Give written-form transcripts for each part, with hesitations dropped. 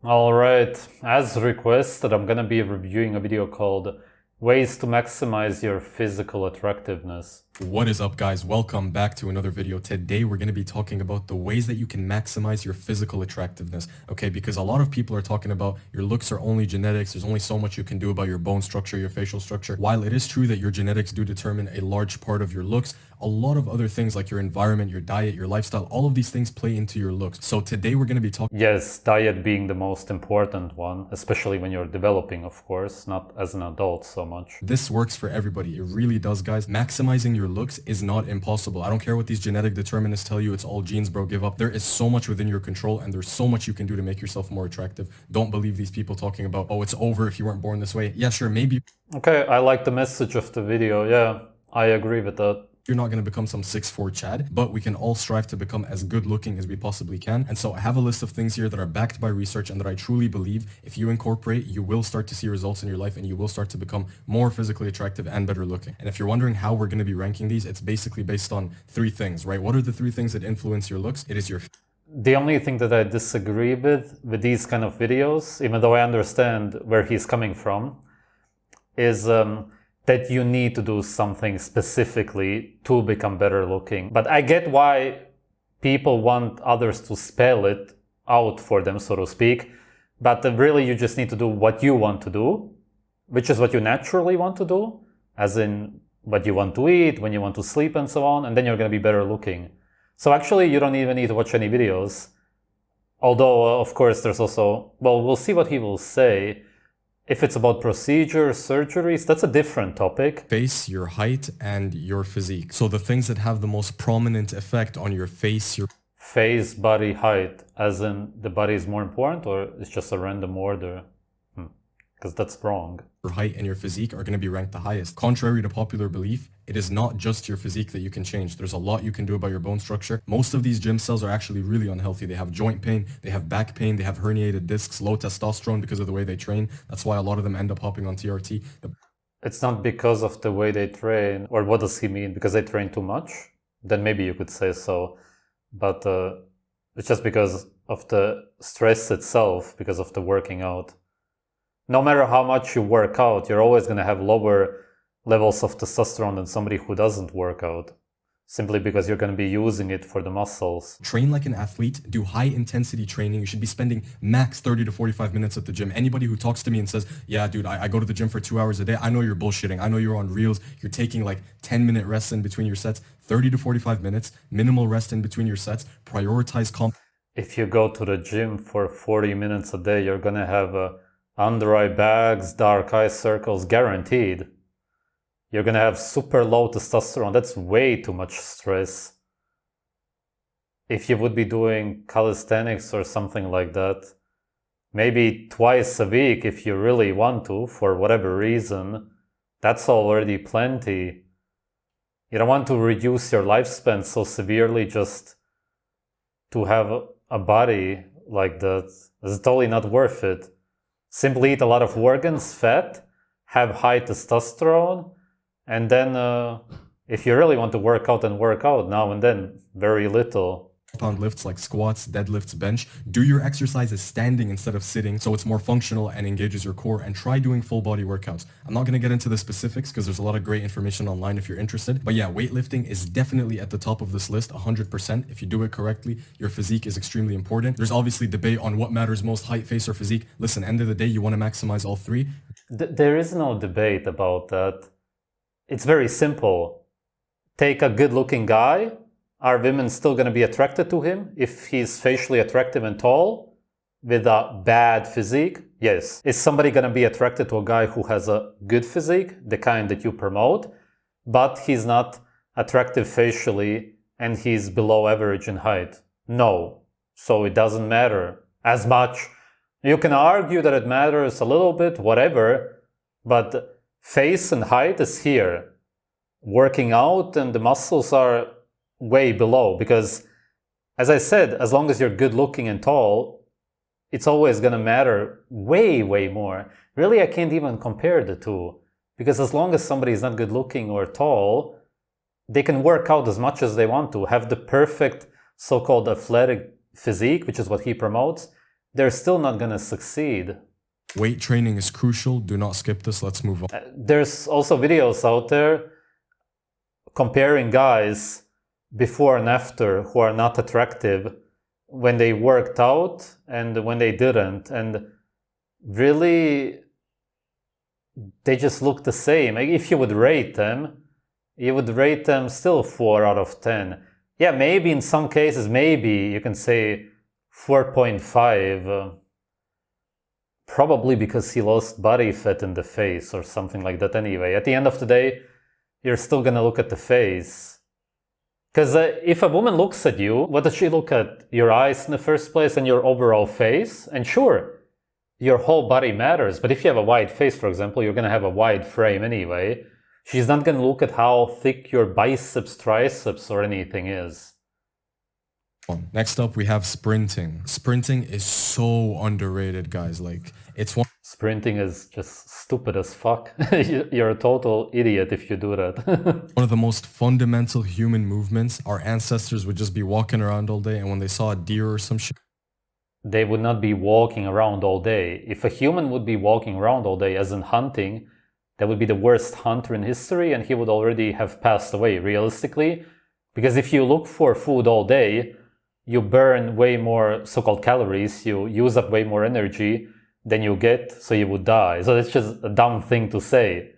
Alright, as requested, I'm gonna be reviewing a video called Ways to Maximize Your Physical Attractiveness. What is up, guys? Welcome back to another video. Today we're going to be talking about the ways that you can maximize your physical attractiveness, okay? Because a lot of people are talking about your looks are only genetics, there's only so much you can do about your bone structure, your facial structure. While it is true that your genetics do determine a large part of your looks, a lot of other things like your environment, your diet, your lifestyle, all of these things play into your looks. So today we're going to be talking... Yes, diet being the most important one, especially when you're developing, of course, not as an adult so much. This works for everybody. It really does, guys. Maximizing your looks is not impossible. I don't care what these genetic determinists tell you. It's all genes, bro. Give up. There is so much within your control and there's so much you can do to make yourself more attractive. Don't believe these people talking about, oh, it's over if you weren't born this way. Yeah, sure, maybe. Okay, I like the message of the video. Yeah, I agree with that. You're not going to become some 6'4" Chad, but we can all strive to become as good looking as we possibly can. And so I have a list of things here that are backed by research and that I truly believe if you incorporate, you will start to see results in your life and you will start to become more physically attractive and better looking. And if you're wondering how we're going to be ranking these, it's basically based on three things, right? What are the three things that influence your looks? It is your... The only thing that I disagree with these kind of videos, even though I understand where he's coming from, is that you need to do something specifically to become better looking. But I get why people want others to spell it out for them, so to speak. But really you just need to do what you want to do, which is what you naturally want to do, as in what you want to eat, when you want to sleep and so on, and then you're going to be better looking. So actually you don't even need to watch any videos. Although, of course, there's also, well, we'll see what he will say. If it's about procedures, surgeries, that's a different topic. Face, your height, and your physique. So the things that have the most prominent effect on your face, your... Face, body, height, as in the body is more important, or it's just a random order? Because that's wrong. Your height and your physique are going to be ranked the highest. Contrary to popular belief, it is not just your physique that you can change. There's a lot you can do about your bone structure. Most of these gym cells are actually really unhealthy. They have joint pain, they have back pain, they have herniated discs, low testosterone because of the way they train. That's why a lot of them end up hopping on TRT. It's not because of the way they train, or what does he mean? Because they train too much? Then maybe you could say so. But it's just because of the stress itself, because of the working out. No matter how much you work out, you're always going to have lower levels of testosterone than somebody who doesn't work out, simply because you're going to be using it for the muscles. Train like an athlete, do high intensity training. You should be spending max 30 to 45 minutes at the gym. Anybody who talks to me and says, yeah, dude, I go to the gym for 2 hours a day, I know you're bullshitting. I know you're on reels. You're taking like 10-minute rests in between your sets, 30 to 45 minutes, minimal rest in between your sets, prioritize comp. If you go to the gym for 40 minutes a day, you're going to have under eye bags, dark eye circles, guaranteed. You're going to have super low testosterone. That's way too much stress. If you would be doing calisthenics or something like that, maybe twice a week if you really want to, for whatever reason, that's already plenty. You don't want to reduce your lifespan so severely just to have a body like that. It's totally not worth it. Simply eat a lot of organs, fat, have high testosterone, and then if you really want to work out now and then, very little. Pound lifts like squats, deadlifts, bench. Do your exercises standing instead of sitting so it's more functional and engages your core, and try doing full body workouts. I'm not going to get into the specifics because there's a lot of great information online if you're interested. But yeah, weightlifting is definitely at the top of this list, 100%. If you do it correctly, your physique is extremely important. There's obviously debate on what matters most, height, face, or physique. Listen, end of the day, you want to maximize all three. There is no debate about that. It's very simple. Take a good-looking guy. Are women still going to be attracted to him if he's facially attractive and tall with a bad physique? Yes. Is somebody going to be attracted to a guy who has a good physique, the kind that you promote, but he's not attractive facially and he's below average in height? No. So it doesn't matter as much. You can argue that it matters a little bit, whatever, but face and height is here. Working out and the muscles are way below, because as I said, as long as you're good looking and tall, it's always going to matter way more. Really, I can't even compare the two, because as long as somebody is not good looking or tall, they can work out as much as they want to, have the perfect so-called athletic physique, which is what he promotes, they're still not gonna succeed. Weight training is crucial. Do not skip this. Let's move on. There's also videos out there comparing guys before and after who are not attractive when they worked out and when they didn't. And really, they just look the same. If you would rate them, you would rate them still 4 out of 10. Yeah, maybe in some cases, maybe you can say 4.5. Probably because he lost body fat in the face or something like that anyway. At the end of the day, you're still gonna look at the face. Because if a woman looks at you, what does she look at? Your eyes in the first place and your overall face? And sure, your whole body matters, but if you have a wide face, for example, you're gonna have a wide frame anyway. She's not gonna look at how thick your biceps, triceps, or anything is. Next up, we have sprinting. Sprinting is so underrated, guys. Like, it's one. Sprinting is just stupid as fuck. You're a total idiot if you do that. One of the most fundamental human movements. Our ancestors would just be walking around all day, and when they saw a deer or some shit, they would not be walking around all day. If a human would be walking around all day, as in hunting, that would be the worst hunter in history, and he would already have passed away, realistically. Because if you look for food all day, you burn way more so-called calories, you use up way more energy than you get, so you would die. So it's just a dumb thing to say.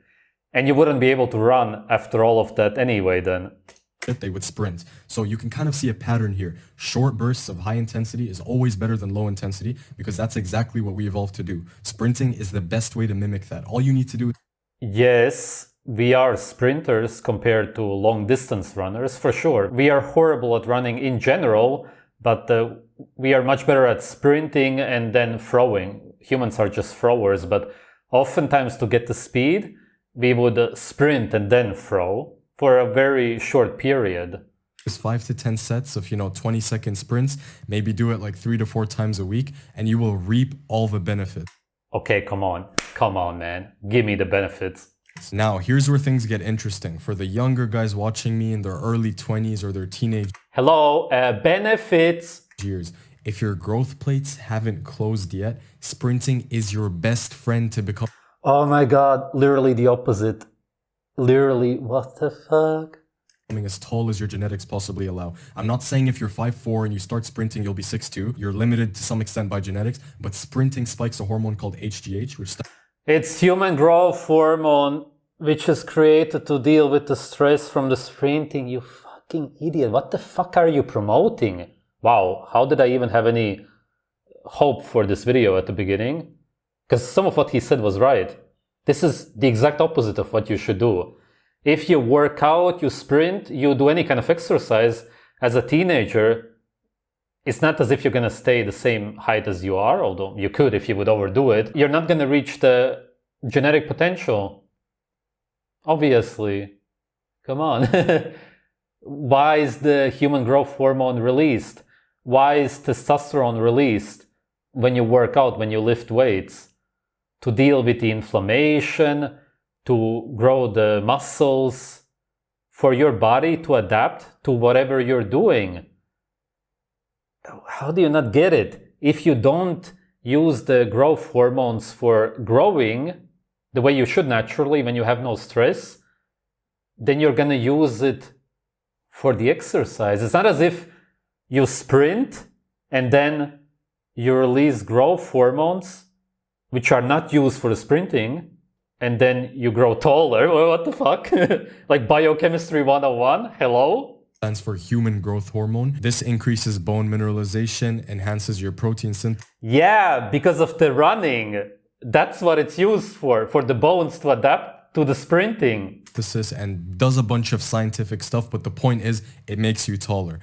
And you wouldn't be able to run after all of that anyway then. They would sprint. So you can kind of see a pattern here. Short bursts of high intensity is always better than low intensity because that's exactly what we evolved to do. Sprinting is the best way to mimic that. All you need to do. Yes, we are sprinters compared to long distance runners, for sure. We are horrible at running in general, but we are much better at sprinting and then throwing. Humans are just throwers, but oftentimes to get the speed, we would sprint and then throw for a very short period. 5 to 10 sets of 20-second sprints. Maybe do it like 3 to 4 times a week, and you will reap all the benefits. Okay, come on, man. Give me the benefits. Now, here's where things get interesting. For the younger guys watching me in their early 20s or their teenage Hello, benefits. years, if your growth plates haven't closed yet, sprinting is your best friend to become. Oh my god, literally the opposite. Literally, what the fuck? As tall as your genetics possibly allow. I'm not saying if you're 5'4" and you start sprinting, you'll be 6'2". You're limited to some extent by genetics, but sprinting spikes a hormone called HGH, which it's human growth hormone, which is created to deal with the stress from the sprinting. You fucking idiot. What the fuck are you promoting? Wow, how did I even have any hope for this video at the beginning? Because some of what he said was right. This is the exact opposite of what you should do. If you work out, you sprint, you do any kind of exercise as a teenager, it's not as if you're going to stay the same height as you are, although you could if you would overdo it. You're not going to reach the genetic potential. Obviously. Come on. Why is the human growth hormone released? Why is testosterone released when you work out, when you lift weights? To deal with the inflammation, to grow the muscles, for your body to adapt to whatever you're doing. How do you not get it? If you don't use the growth hormones for growing the way you should naturally when you have no stress, then you're gonna use it for the exercise. It's not as if you sprint and then you release growth hormones which are not used for the sprinting, and then you grow taller. What the fuck? Like biochemistry 101? Hello? Stands for human growth hormone. This increases bone mineralization, enhances your protein synthesis. Yeah, because of the running. That's what it's used for the bones to adapt to the sprinting. And does a bunch of scientific stuff, but the point is, it makes you taller.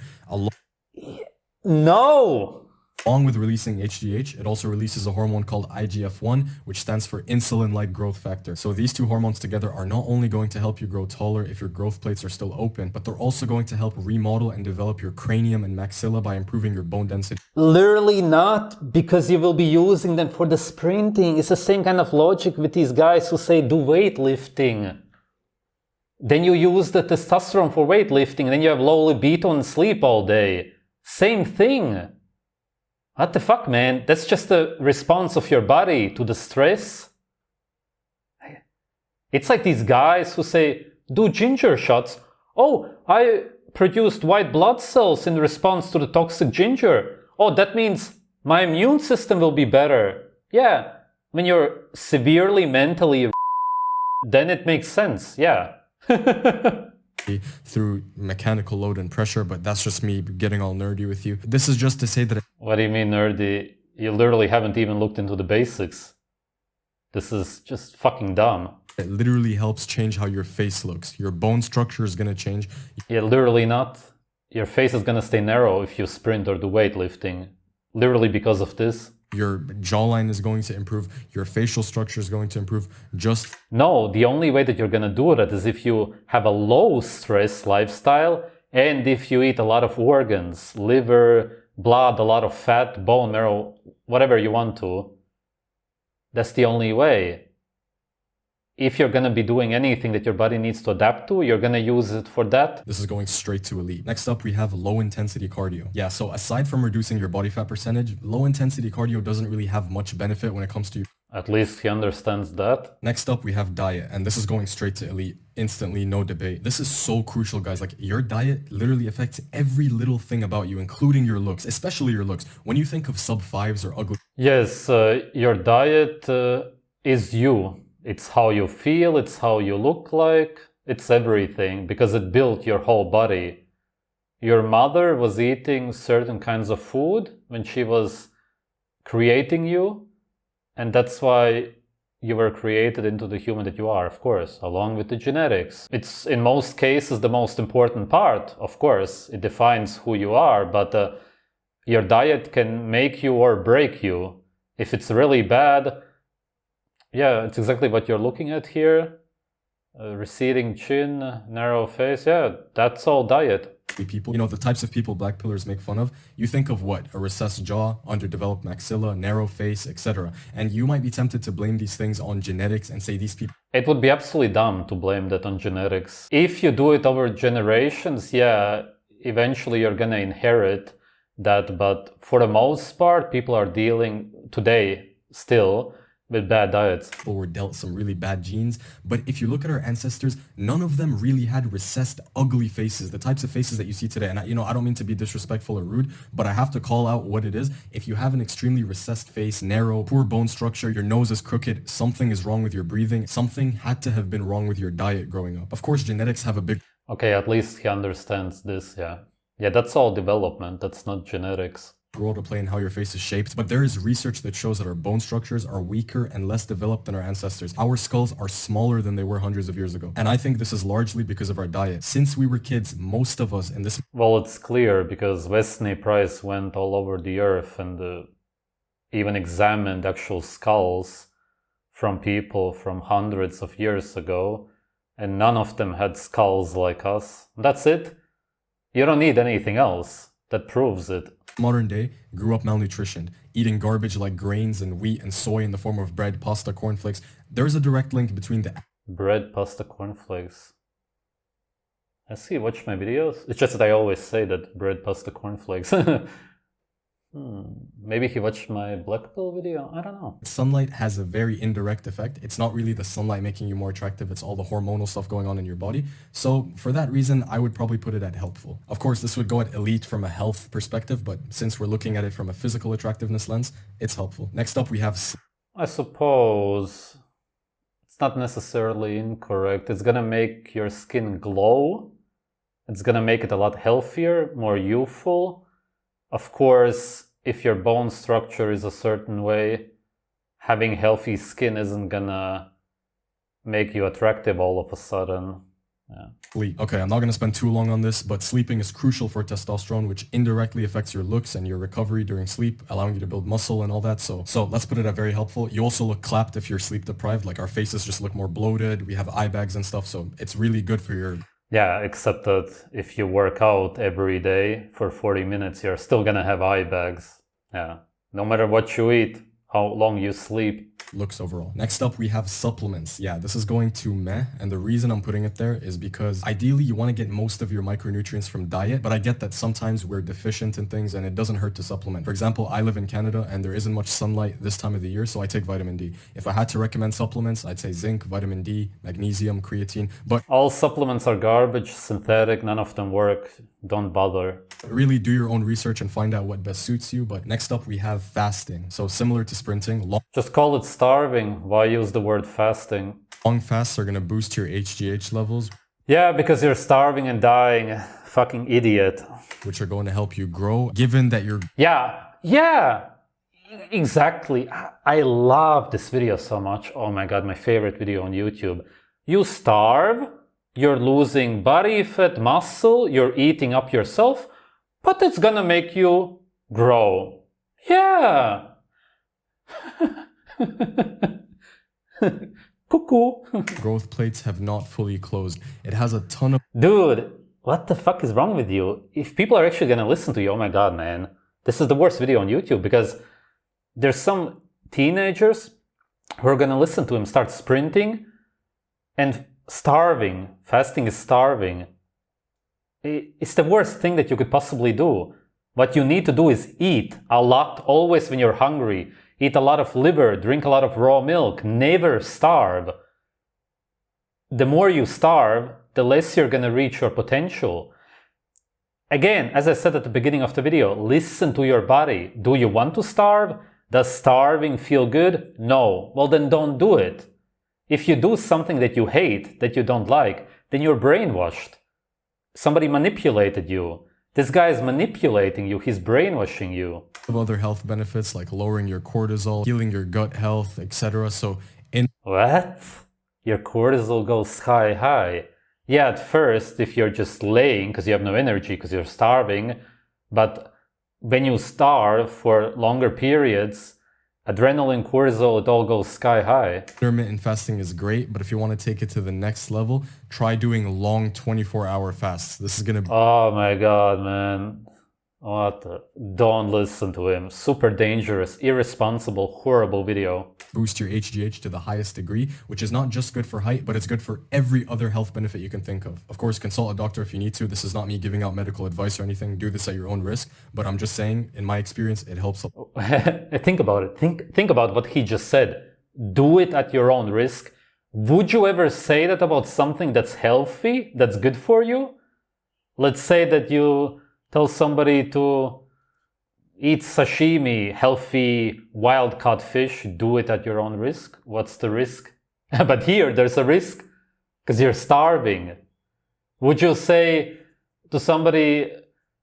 No! Along with releasing HGH, it also releases a hormone called IGF-1, which stands for insulin-like growth factor. So these two hormones together are not only going to help you grow taller if your growth plates are still open, but they're also going to help remodel and develop your cranium and maxilla by improving your bone density. Literally not, because you will be using them for the sprinting. It's the same kind of logic with these guys who say do weightlifting. Then you use the testosterone for weightlifting, and then you have low libido and sleep all day. Same thing. What the fuck, man? That's just the response of your body to the stress. It's like these guys who say, do ginger shots. Oh, I produced white blood cells in response to the toxic ginger. Oh, that means my immune system will be better. Yeah, when you're severely mentally then it makes sense, yeah. Through mechanical load and pressure, but that's just me getting all nerdy with you. This is just to say that... What do you mean nerdy? You literally haven't even looked into the basics. This is just fucking dumb. It literally helps change how your face looks. Your bone structure is gonna change. Yeah, literally not. Your face is gonna stay narrow if you sprint or do weightlifting. Literally because of this. Your jawline is going to improve. Your facial structure is going to improve. Just... No, the only way that you're gonna do that is if you have a low stress lifestyle and if you eat a lot of organs, liver, blood, a lot of fat, bone marrow, whatever you want to. That's the only way. If you're going to be doing anything that your body needs to adapt to, you're going to use it for that. This is going straight to elite. Next up, we have low intensity cardio. Yeah, so aside from reducing your body fat percentage, low intensity cardio doesn't really have much benefit when it comes to... At least he understands that. Next up, we have diet, and this is going straight to elite. Instantly, no debate. This is so crucial, guys. Like, your diet literally affects every little thing about you, including your looks, especially your looks. When you think of sub-5s or ugly... Yes, your diet is you. It's how you feel, it's how you look like, it's everything, because it built your whole body. Your mother was eating certain kinds of food when she was creating you, and that's why you were created into the human that you are, of course, along with the genetics. It's, in most cases, the most important part, of course. It defines who you are, but your diet can make you or break you. If it's really bad, yeah, it's exactly what you're looking at here. Receding chin, narrow face, yeah, that's all diet. People, you know, the types of people black pillars make fun of, you think of what? A recessed jaw, underdeveloped maxilla, narrow face, etc. And you might be tempted to blame these things on genetics and say these people... It would be absolutely dumb to blame that on genetics. If you do it over generations, yeah, eventually you're gonna inherit that, but for the most part, people are dealing today still with bad diets. People were dealt some really bad genes, but if you look at our ancestors, none of them really had recessed, ugly faces, the types of faces that you see today. And I don't mean to be disrespectful or rude, but I have to call out what it is. If you have an extremely recessed face, narrow, poor bone structure, your nose is crooked, something is wrong with your breathing, something had to have been wrong with your diet growing up. Of course, genetics have a big... Okay, at least he understands this, yeah. Yeah, that's all development, that's not genetics. Role to play in how your face is shaped, but there is research that shows that our bone structures are weaker and less developed than our ancestors. Our skulls are smaller than they were hundreds of years ago. And I think this is largely because of our diet. Since we were kids, most of us in this... Well, it's clear because Wesley Price went all over the earth and even examined actual skulls from people from hundreds of years ago, and none of them had skulls like us. That's it. You don't need anything else. That proves it. Modern day grew up malnutritioned, eating garbage like grains and wheat and soy in the form of bread, pasta, cornflakes. There's a direct link between the... Bread, pasta, cornflakes. I see, watch my videos. It's just that I always say that bread, pasta, cornflakes. Maybe he watched my black pill video? I don't know. Sunlight has a very indirect effect. It's not really the sunlight making you more attractive, it's all the hormonal stuff going on in your body. So for that reason, I would probably put it at helpful. Of course, this would go at elite from a health perspective, but since we're looking at it from a physical attractiveness lens, it's helpful. Next up, we have... I suppose it's not necessarily incorrect. It's gonna make your skin glow. It's gonna make it a lot healthier, more youthful. Of course, if your bone structure is a certain way, having healthy skin isn't gonna make you attractive all of a sudden. Yeah. Sleep. Okay, I'm not gonna spend too long on this, but sleeping is crucial for testosterone, which indirectly affects your looks and your recovery during sleep, allowing you to build muscle and all that. So let's put it at very helpful. You also look clapped if you're sleep deprived, like our faces just look more bloated, we have eye bags and stuff, so it's really good for your... Yeah, except that if you work out every day for 40 minutes, you're still gonna have eye bags. Yeah, no matter what you eat, how long you sleep. looks overall. Next up, we have supplements. Yeah, this is going to meh, and the reason I'm putting it there is because ideally you want to get most of your micronutrients from diet, but I get that sometimes we're deficient in things and it doesn't hurt to supplement. For example, I live in Canada and there isn't much sunlight this time of the year, so I take vitamin D. If I had to recommend supplements, I'd say zinc, vitamin D, magnesium, creatine, but All supplements are garbage, synthetic, none of them work. Don't bother. really do your own research and find out what best suits you. But next up, we have fasting. So similar to sprinting, Just call it starving. Why use the word fasting? long fasts are going to boost your HGH levels, Yeah, because you're starving and dying. Fucking idiot. which are going to help you grow, given that you're Yeah, exactly. I love this video so much. Oh my god, my favorite video on YouTube. You starve, you're losing body fat, muscle, you're eating up yourself, but it's gonna make you grow. Yeah. Cuckoo. growth plates have not fully closed. It has a ton of Dude, what the fuck is wrong with you? If people are actually gonna listen to you, oh my god, man. This is the worst video on YouTube because there's some teenagers who are gonna listen to him start sprinting and starving. Fasting is starving. It's the worst thing that you could possibly do. What you need to do is eat a lot, always when you're hungry. Eat a lot of liver, drink a lot of raw milk, never starve. The more you starve, the less you're gonna reach your potential. Again, as I said at the beginning of the video, listen to your body. Do you want to starve? Does starving feel good? No. Well, then don't do it. If you do something that you hate, that you don't like, then you're brainwashed. Somebody manipulated you. This guy is manipulating you. He's brainwashing you. other health benefits like lowering your cortisol, healing your gut health, etc. So What? Your cortisol goes sky high. Yeah, at first, if you're just laying because you have no energy because you're starving, but when you starve for longer periods, adrenaline, cortisol, it all goes sky high. intermittent fasting is great, but if you want to take it to the next level, try doing long 24-hour fasts. This is going to Oh my god, man. What the? Don't listen to him. Super dangerous, irresponsible, horrible video. boost your HGH to the highest degree, which is not just good for height, but it's good for every other health benefit you can think of. Of course, consult a doctor if you need to. This is not me giving out medical advice or anything. Do this at your own risk, but I'm just saying, in my experience, it helps. Think about it. Think about what he just said. Do it at your own risk. Would you ever say that about something that's healthy, that's good for you? Let's say that you tell somebody to eat sashimi, healthy wild caught fish. Do it at your own risk. What's the risk? But here there's a risk because you're starving. Would you say to somebody,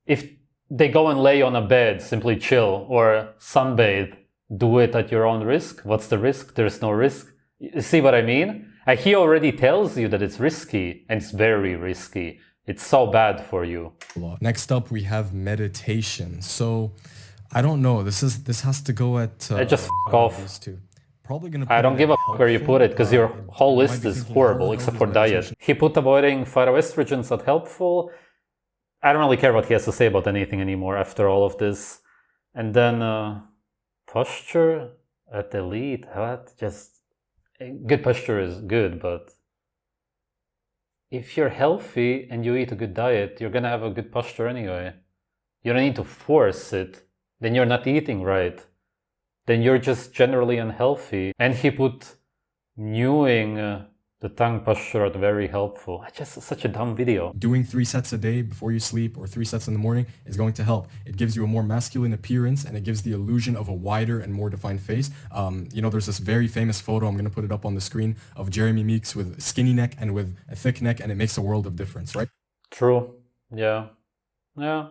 if they go and lay on a bed, simply chill or sunbathe, do it at your own risk? What's the risk? There's no risk. You see what I mean? He already tells you that it's risky, and it's very risky. It's so bad for you. Next up, we have meditation. So, I don't know. This has to go at. Just f*** off. Probably gonna. I don't give a f*** where you put it because your whole list is horrible except for diet. He put avoiding phytoestrogens not helpful. I don't really care what he has to say about anything anymore after all of this. And then posture at elite. What? Just good posture is good, but if you're healthy and you eat a good diet, you're gonna have a good posture anyway. You don't need to force it. Then you're not eating right. Then you're just generally unhealthy. And he put newing the tongue posture at very helpful. Just such a dumb video. Doing 3 sets a day before you sleep or 3 sets in the morning is going to help. It gives you a more masculine appearance and it gives the illusion of a wider and more defined face. You know, there's this very famous photo, I'm going to put it up on the screen, of Jeremy Meeks with skinny neck and with a thick neck, and it makes a world of difference, right? True. Yeah. Yeah.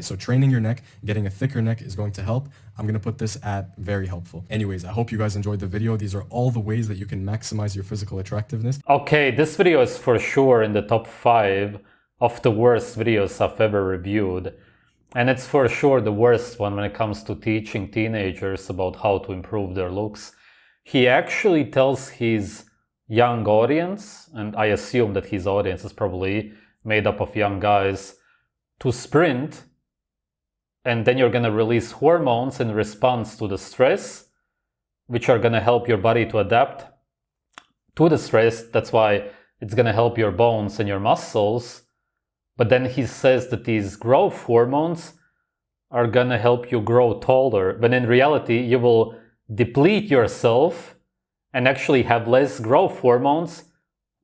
So training your neck, getting a thicker neck is going to help. I'm going to put this at very helpful. Anyways, I hope you guys enjoyed the video. These are all the ways that you can maximize your physical attractiveness. Okay, this video is for sure in the top 5 of the worst videos I've ever reviewed. And it's for sure the worst one when it comes to teaching teenagers about how to improve their looks. He actually tells his young audience, and I assume that his audience is probably made up of young guys, to sprint, and then you're gonna release hormones in response to the stress, which are going to help your body to adapt to the stress. That's why it's going to help your bones and your muscles. But then he says that these growth hormones are going to help you grow taller. But in reality, you will deplete yourself and actually have less growth hormones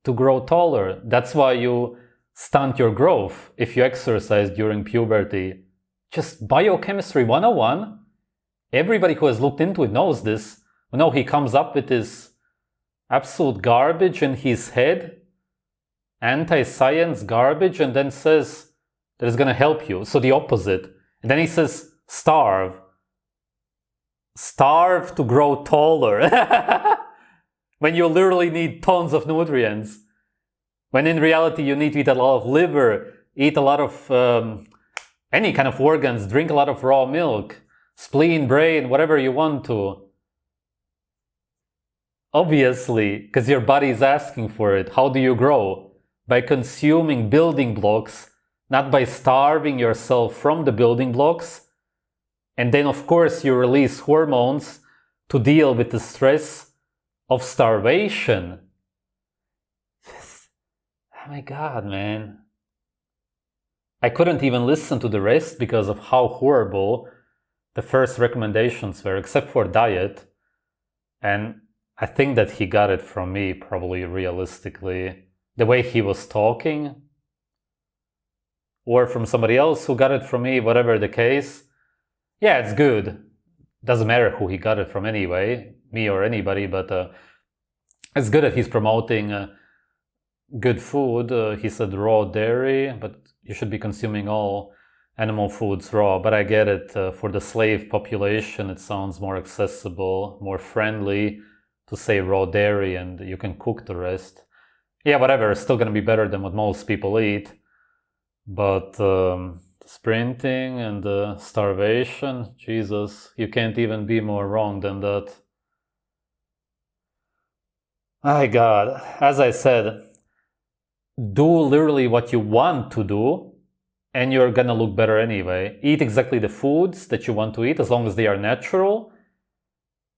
to grow taller. That's why you stunt your growth if you exercise during puberty. Just biochemistry 101. Everybody who has looked into it knows this. No, he comes up with this absolute garbage in his head, anti-science garbage, and then says that it's going to help you. So the opposite. And then he says, starve. Starve to grow taller. When you literally need tons of nutrients. When in reality you need to eat a lot of liver, eat a lot of any kind of organs, drink a lot of raw milk, spleen, brain, whatever you want to. Obviously, because your body is asking for it. How do you grow? By consuming building blocks, not by starving yourself from the building blocks. And then of course you release hormones to deal with the stress of starvation. Oh my God, man. I couldn't even listen to the rest because of how horrible the first recommendations were, except for diet. And I think that he got it from me, probably realistically. The way he was talking. Or from somebody else who got it from me, whatever the case. Yeah, it's good. Doesn't matter who he got it from anyway, me or anybody, but it's good that he's promoting good food. He said raw dairy, but you should be consuming all animal foods raw. But I get it, for the slave population, it sounds more accessible, more friendly to say raw dairy, and you can cook the rest. Yeah, whatever, it's still going to be better than what most people eat. But sprinting and starvation, Jesus, you can't even be more wrong than that. My God, as I said, do literally what you want to do and you're gonna look better anyway. Eat exactly the foods that you want to eat as long as they are natural.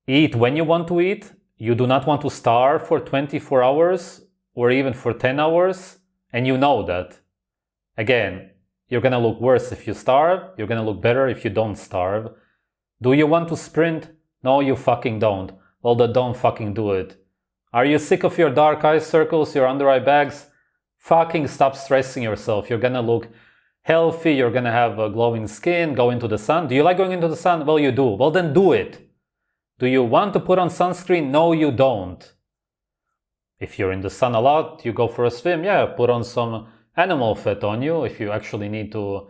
Eat when you want to eat. You do not want to starve for 24 hours or even for 10 hours, and you know that. Again, you're gonna look worse if you starve, you're gonna look better if you don't starve. Do you want to sprint? No, you fucking don't. Well, then don't fucking do it. Are you sick of your dark eye circles, your under eye bags? Fucking stop stressing yourself. You're gonna look healthy, you're gonna have a glowing skin, go into the sun. Do you like going into the sun? Well, you do. Well, then do it. Do you want to put on sunscreen? No, you don't. If you're in the sun a lot, you go for a swim, yeah, put on some animal fat on you if you actually need to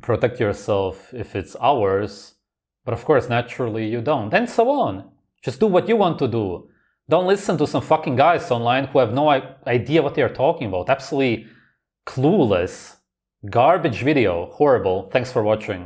protect yourself if it's hours. But of course, naturally you don't. And so on. Just do what you want to do. Don't listen to some fucking guys online who have no idea what they are talking about. Absolutely clueless. Garbage video. Horrible. Thanks for watching.